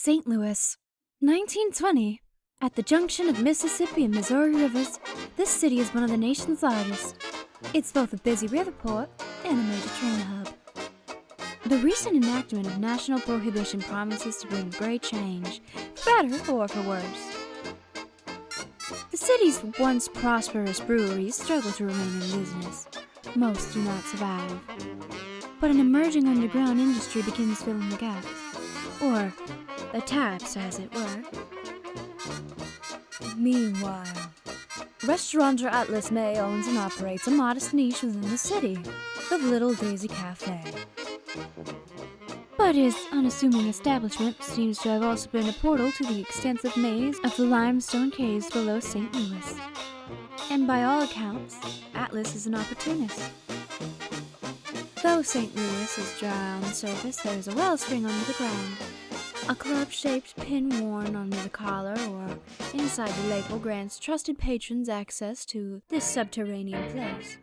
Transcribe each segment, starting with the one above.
St. Louis, 1920. At the junction of Mississippi and Missouri rivers, this city is one of the nation's largest. It's both a busy river port and a major train hub. The recent enactment of national prohibition promises to bring great change, for better or for worse. The city's once prosperous breweries struggle to remain in business. Most do not survive. But an emerging underground industry begins filling the gaps. Or the taps, as it were. Meanwhile, restaurateur Atlas May owns and operates a modest niche within the city, the Little Daisy Cafe. But his unassuming establishment seems to have also been a portal to the extensive maze of the limestone caves below St. Louis. And by all accounts, Atlas is an opportunist. Though St. Louis is dry on the surface, there is a wellspring under the ground. A club-shaped pin worn under the collar or inside the label grants trusted patrons access to this subterranean place,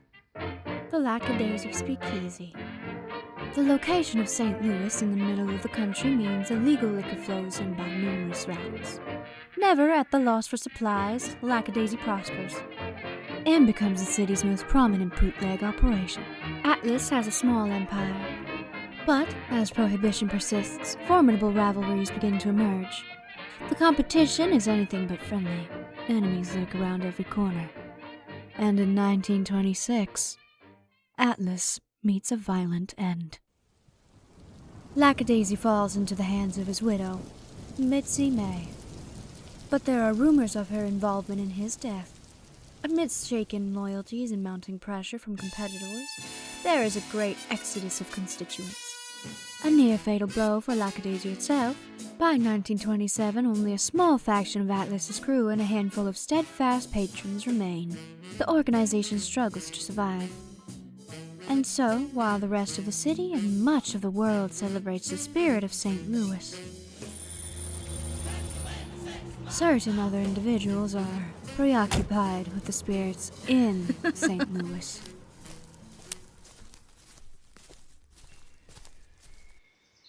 the Lackadaisy Speakeasy. The location of St. Louis in the middle of the country means illegal liquor flows in by numerous routes. Never at the loss for supplies, Lackadaisy prospers and becomes the city's most prominent bootleg operation. Atlas has a small empire, but as prohibition persists, formidable rivalries begin to emerge. The competition is anything but friendly. Enemies lurk around every corner. And in 1926, Atlas meets a violent end. Lackadaisy falls into the hands of his widow, Mitzi May. But there are rumors of her involvement in his death. Amidst shaken loyalties and mounting pressure from competitors, there is a great exodus of constituents. A near-fatal blow for Lackadaisy itself. By 1927, only a small faction of Atlas's crew and a handful of steadfast patrons remain. The organization struggles to survive. And so, while the rest of the city and much of the world celebrates the spirit of St. Louis, certain other individuals are preoccupied with the spirits in St. Louis.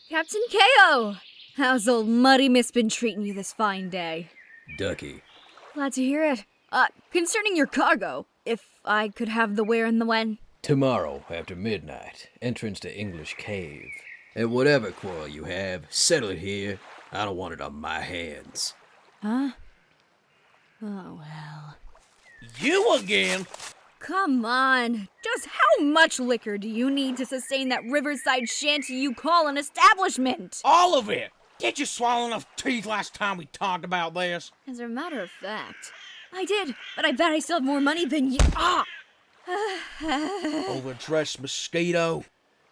Captain Kehoe! How's old Muddy Miss been treating you this fine day? Ducky. Glad to hear it. Concerning your cargo, if I could have the where and the when? Tomorrow, after midnight, entrance to English Cave. And whatever quarrel you have, settle it here. I don't want it on my hands. Huh? Oh, well. You again? Come on. Just how much liquor do you need to sustain that riverside shanty you call an establishment? All of it. Did you swallow enough teeth last time we talked about this? As a matter of fact, I did, but I bet I still have more money than you. Overdressed mosquito.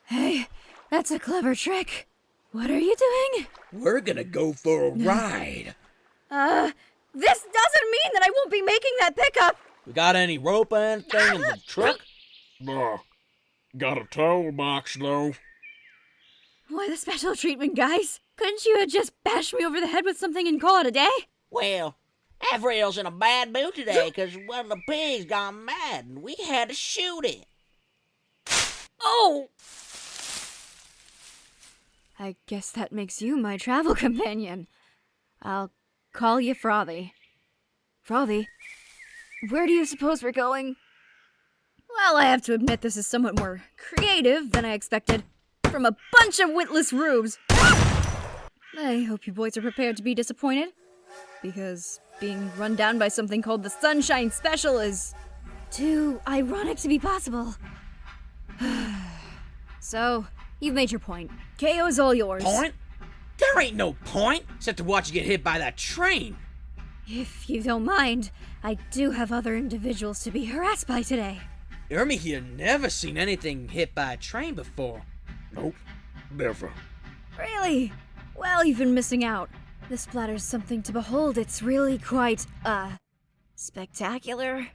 Hey, that's a clever trick. What are you doing? We're gonna go for a ride. This doesn't mean that I won't be making that pickup. We got any rope or anything in the truck? Got a toolbox, though. Why the special treatment, guys? Couldn't you have just bashed me over the head with something and call it a day? Well, Avril's in a bad mood today because one of the pigs gone mad and we had to shoot it. Oh! I guess that makes you my travel companion. I'll call you Frothy. Frothy? Where do you suppose we're going? Well, I have to admit this is somewhat more creative than I expected. From a bunch of witless rubes. I hope you boys are prepared to be disappointed. Because being run down by something called the Sunshine Special is too ironic to be possible. So, you've made your point. KO's all yours. Point? There ain't no point, except to watch you get hit by that train. If you don't mind, I do have other individuals to be harassed by today. Ermy here never seen anything hit by a train before. Nope, never. Really? Well, you've been missing out. This splatter's something to behold. It's really quite, spectacular.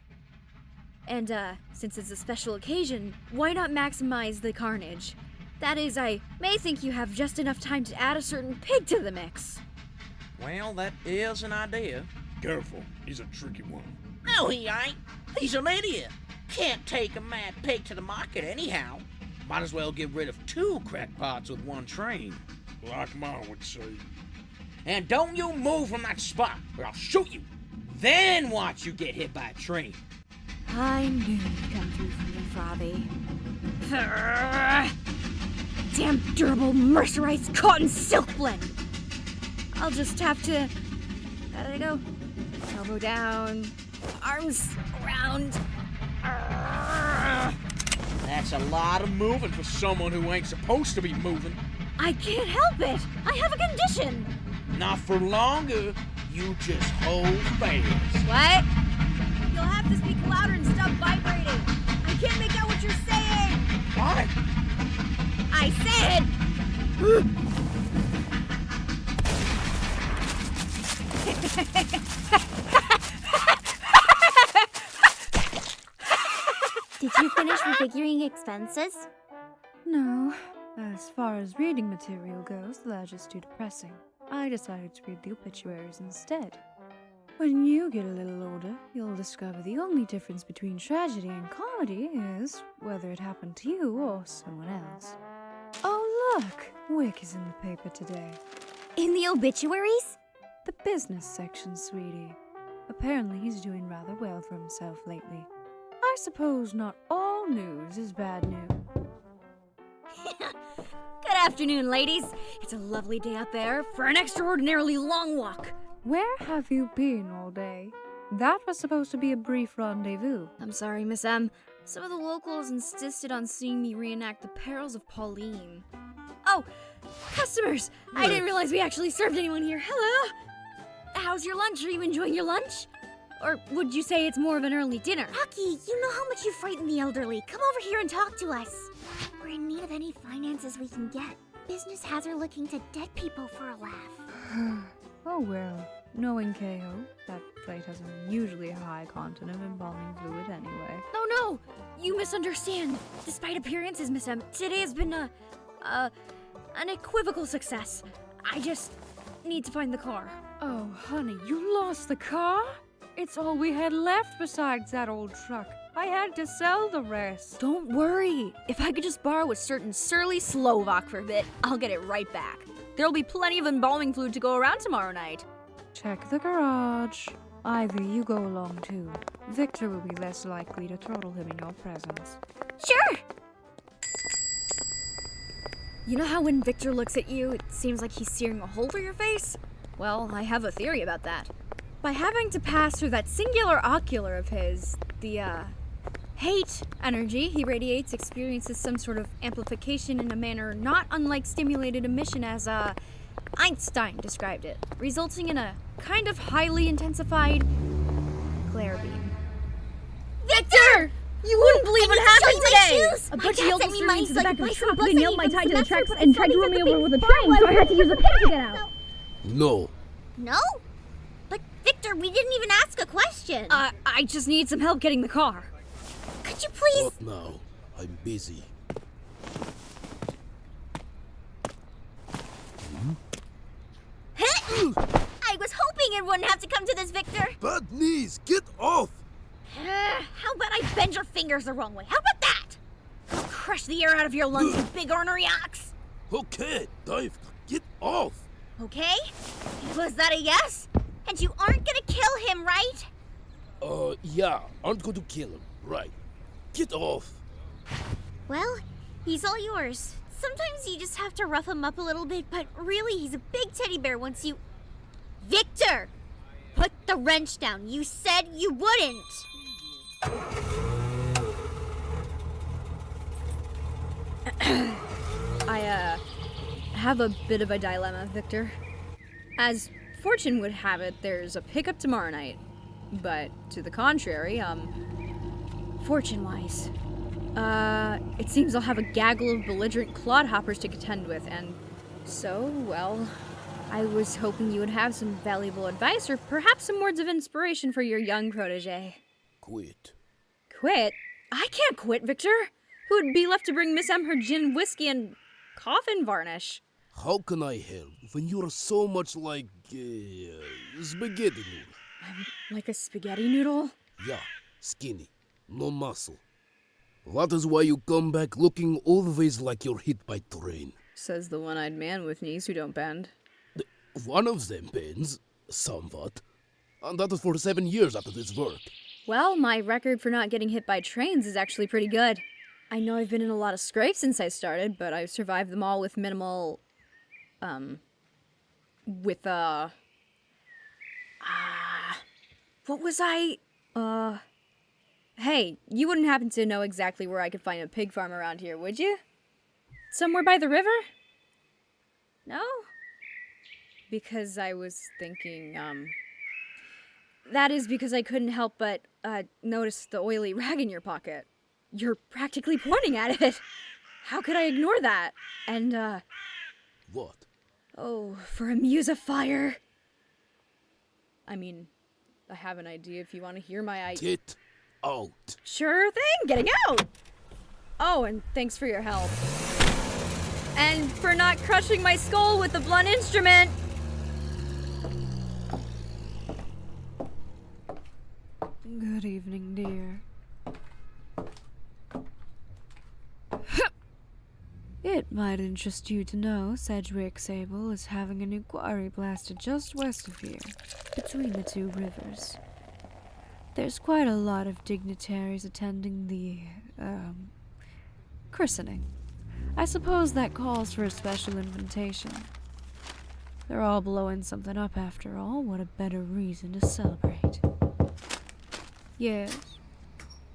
And, since it's a special occasion, why not maximize the carnage? That is, I may think you have just enough time to add a certain pig to the mix. Well, that is an idea. Careful, he's a tricky one. No, he ain't. He's an idiot. Can't take a mad pig to the market anyhow. Might as well get rid of 2 crackpots with 1 train. Like Ma would say. And don't you move from that spot, or I'll shoot you. Then watch you get hit by a train. I knew you'd come through for me, Frothy. Damn durable mercerized cotton silk blend. I'll just have to... How did I go? Elbow down, arms around. That's a lot of moving for someone who ain't supposed to be moving. I can't help it. I have a condition. Not for longer. You just hold fast. What? You'll have to speak louder and stop vibrating. I can't make out what you're saying. What? I said... Did you finish refiguring expenses? No. As far as reading material goes, the ledge is too depressing. I decided to read the obituaries instead. When you get a little older, you'll discover the only difference between tragedy and comedy is whether it happened to you or someone else. Oh look! Wick is in the paper today. In the obituaries? The business section, sweetie. Apparently he's doing rather well for himself lately. I suppose not all news is bad news. Good afternoon, ladies. It's a lovely day out there for an extraordinarily long walk. Where have you been all day? That was supposed to be a brief rendezvous. I'm sorry, Miss M. Some of the locals insisted on seeing me reenact the perils of Pauline. Oh, customers! I didn't realize we actually served anyone here. Hello! How's your lunch? Are you enjoying your lunch? Or would you say it's more of an early dinner? Rocky, you know how much you frighten the elderly. Come over here and talk to us. We're in need of any finances we can get. Business has her looking to dead people for a laugh. Oh well, knowing Kehoe, that plate has an unusually high content of embalming fluid anyway. Oh no! You misunderstand. Despite appearances, Miss M, today has been an equivocal success. I just need to find the car. Oh, honey, you lost the car? It's all we had left besides that old truck. I had to sell the rest. Don't worry. If I could just borrow a certain surly Slovak for a bit, I'll get it right back. There'll be plenty of embalming fluid to go around tomorrow night. Check the garage. Ivy, you go along too. Viktor will be less likely to throttle him in your presence. Sure! You know how when Viktor looks at you, it seems like he's searing a hole through your face? Well, I have a theory about that. By having to pass through that singular ocular of his, the, hate energy he radiates experiences some sort of amplification in a manner not unlike stimulated emission as, Einstein described it, resulting in a kind of highly intensified glare beam. Viktor! You wouldn't believe what happened today! A bunch of yells threw me into the back of the truck. They nailed my tie to the tracks and tried to run me over with a train, so I had to use a pin to get out. No. No? But Viktor, we didn't even ask a question. I just need some help getting the car. Could you please... Not now. I'm busy. I was hoping it wouldn't have to come to this, Viktor. Bad knees, get off! How about I bend your fingers the wrong way? How about that? I'll crush the air out of your lungs, you big ornery ox. Okay, dive, get off! Okay? Was that a yes? And you aren't gonna kill him, right? Yeah, aren't going to kill him, right. Get off! Well, he's all yours. Sometimes you just have to rough him up a little bit, but really he's a big teddy bear once you... Viktor! Put the wrench down. You said you wouldn't! I have a bit of a dilemma, Viktor. As fortune would have it, there's a pickup tomorrow night. But to the contrary, fortune-wise, it seems I'll have a gaggle of belligerent clodhoppers to contend with, and so, well, I was hoping you would have some valuable advice or perhaps some words of inspiration for your young protege. Quit. Quit? I can't quit, Viktor. Who would be left to bring Miss M her gin, whiskey, and coffin varnish? How can I help when you're so much like, spaghetti noodle? Like a spaghetti noodle? Yeah, skinny, no muscle. That is why you come back looking always like you're hit by train. Says the one-eyed man with knees who don't bend. One of them pains, somewhat. And that was for 7 years after this work. Well, my record for not getting hit by trains is actually pretty good. I know I've been in a lot of scrapes since I started, but I've survived them all with minimal, what was I? Hey, you wouldn't happen to know exactly where I could find a pig farm around here, would you? Somewhere by the river? No? Because I was thinking, that is because I couldn't help but, notice the oily rag in your pocket. You're practically pointing at it. How could I ignore that? And, What? oh, for a musifier. I mean, I have an idea if you want to hear my idea. Get out. Sure thing, getting out! Oh, and thanks for your help. And for not crushing my skull with the blunt instrument! Good evening, dear. It might interest you to know Sedgwick Sable is having a new quarry blasted just west of here, between the two rivers. There's quite a lot of dignitaries attending the, christening. I suppose that calls for a special invitation. They're all blowing something up after all. What a better reason to celebrate. Yes?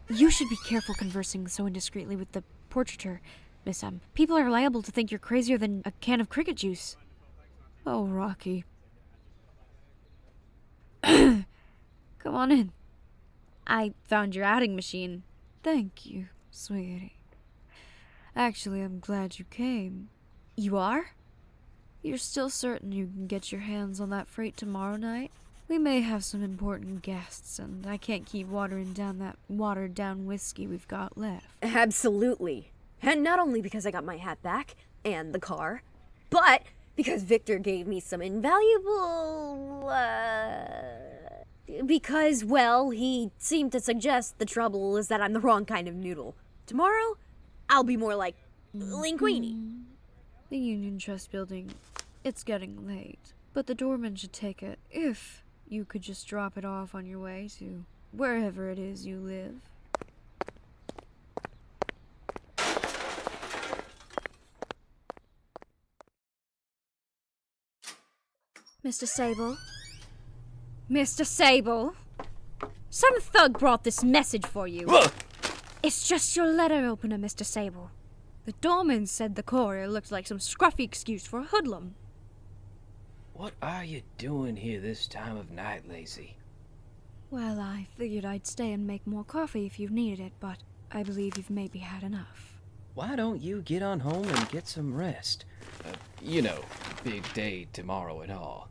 You should be careful conversing so indiscreetly with the portraiture, Miss M. People are liable to think you're crazier than a can of cricket juice. Oh, Rocky. Come on in. I found your adding machine. Thank you, sweetie. Actually, I'm glad you came. You are? You're still certain you can get your hands on that freight tomorrow night? We may have some important guests, and I can't keep watering down that watered-down whiskey we've got left. Absolutely. And not only because I got my hat back, and the car, but because Viktor gave me some invaluable, because, well, he seemed to suggest the trouble is that I'm the wrong kind of noodle. Tomorrow, I'll be more like linguine. The Union Trust building, it's getting late, but the doorman should take it if you could just drop it off on your way to wherever it is you live. Mr. Sable? Mr. Sable, some thug brought this message for you. It's just your letter opener, Mr. Sable. The doorman said the courier looked like some scruffy excuse for a hoodlum. What are you doing here this time of night, Lacy? Well, I figured I'd stay and make more coffee if you've needed it, but I believe you've maybe had enough. Why don't you get on home and get some rest? You know, big day tomorrow and all.